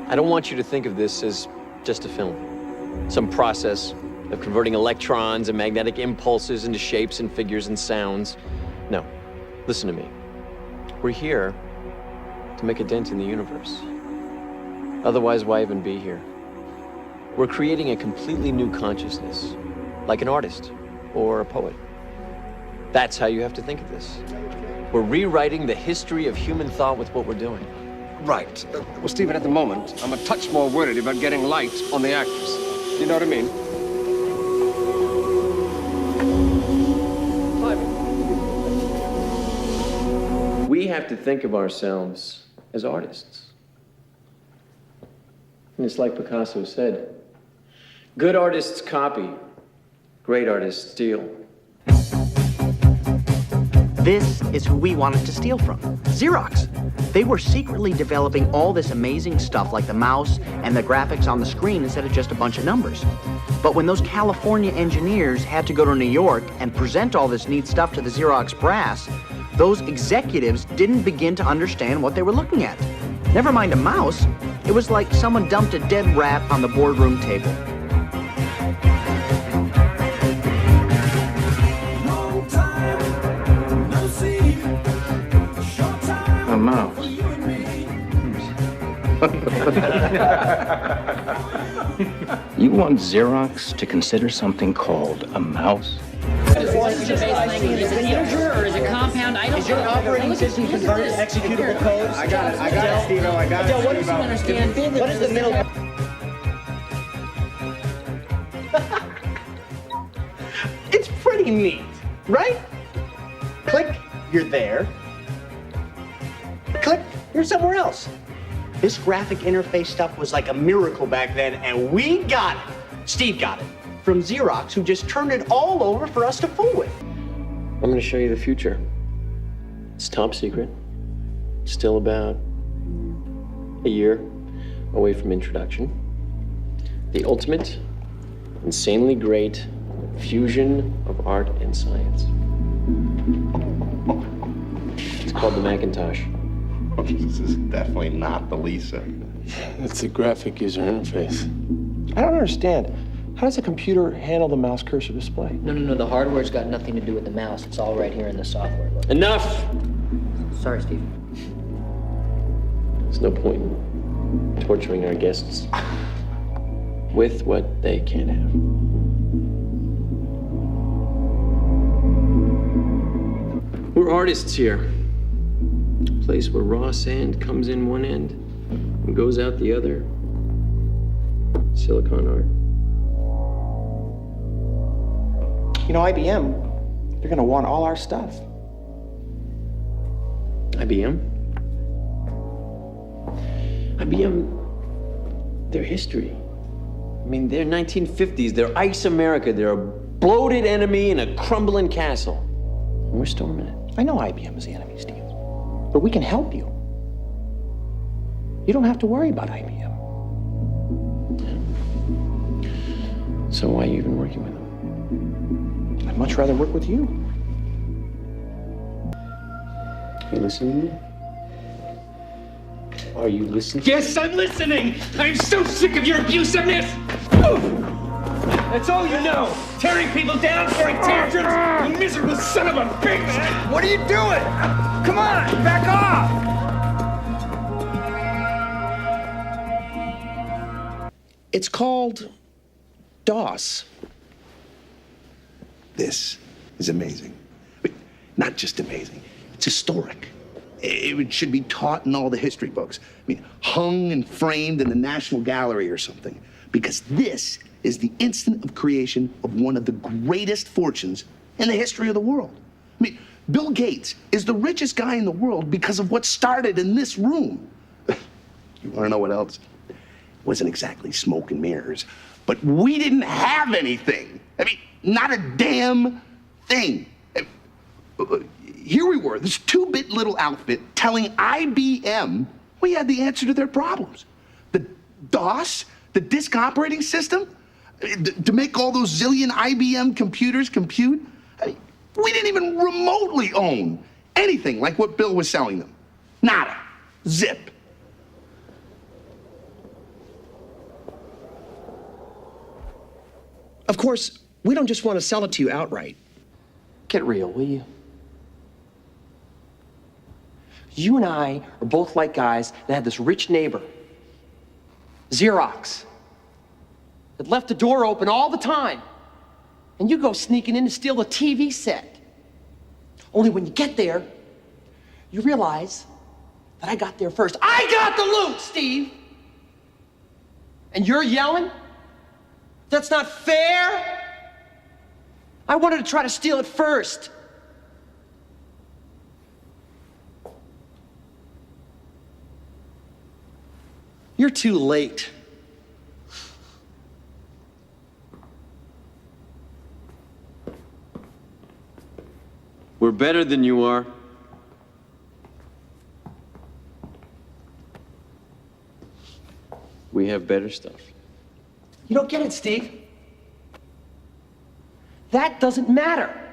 I don't want you to think of this as just a film. Some process of converting electrons and magnetic impulses into shapes and figures and sounds. No, listen to me. We're here to make a dent in the universe. Otherwise, why even be here? We're creating a completely new consciousness, like an artist or a poet. That's how you have to think of this. We're rewriting the history of human thought with what we're doing. Right. Well, Stephen, at the moment, I'm a touch more worried about getting light on the actors. You know what I mean? We have to think of ourselves as artists. And it's like Picasso said, good artists copy, great artists steal. This is who we wanted to steal from, Xerox. They were secretly developing all this amazing stuff like the mouse and the graphics on the screen instead of just a bunch of numbers. But when those California engineers had to go to New York and present all this neat stuff to the Xerox brass, those executives didn't begin to understand what they were looking at. Never mind a mouse, it was like someone dumped a dead rat on the boardroom table. A mouse. You want Xerox to consider something called a mouse? Is it an integer or is it compound? I don't know. Is your operating system converted to executable codes? I got it, Steve-O, I got it. What does you understand? What is the middle? It's pretty neat, right? Click, you're there. Click, you're somewhere else. This graphic interface stuff was like a miracle back then, and we got it. Steve got it from Xerox, who just turned it all over for us to fool with. I'm going to show you the future. It's top secret. Still about a year away from introduction. The ultimate, insanely great fusion of art and science. It's called the Macintosh. This is definitely not the Lisa. It's a graphic user interface. I don't understand. How does a computer handle the mouse cursor display? No, the hardware's got nothing to do with the mouse. It's all right here in the software. Look. Enough! Sorry, Steve. There's no point in torturing our guests with what they can't have. We're artists here. A place where raw sand comes in one end and goes out the other. Silicon art. You know, IBM, they're gonna want all our stuff. IBM? IBM, their history. I mean, they're 1950s, they're Ice America, they're a bloated enemy in a crumbling castle. And we're storming it. I know IBM is the enemy, Steve, but we can help you. You don't have to worry about IBM. So why are you even working with them? I'd much rather work with you. You listening to me? Are you listening? Yes, I'm listening! I'm so sick of your abusiveness! That's all you know! Tearing people down, throwing tantrums! You miserable son of a bitch! What are you doing? Come on, back off! It's called DOS. This is amazing. But not just amazing, it's historic. It should be taught in all the history books. I mean, hung and framed in the National Gallery or something. Because this is the instant of creation of one of the greatest fortunes in the history of the world. I mean, Bill Gates is the richest guy in the world because of what started in this room. You wanna know what else? It wasn't exactly smoke and mirrors, but we didn't have anything. I mean, not a damn thing. Here we were, this 2-bit little outfit telling IBM we had the answer to their problems. The DOS, the disk operating system, to make all those zillion IBM computers compute. I mean, we didn't even remotely own anything like what Bill was selling them. Nada. Zip. Of course, we don't just want to sell it to you outright. Get real, will you? You and I are both like guys that had this rich neighbor, Xerox, that left the door open all the time. And you go sneaking in to steal the TV set. Only when you get there, you realize that I got there first. I got the loot, Steve! And you're yelling? That's not fair? I wanted to try to steal it first. You're too late. We're better than you are. We have better stuff. You don't get it, Steve. That doesn't matter.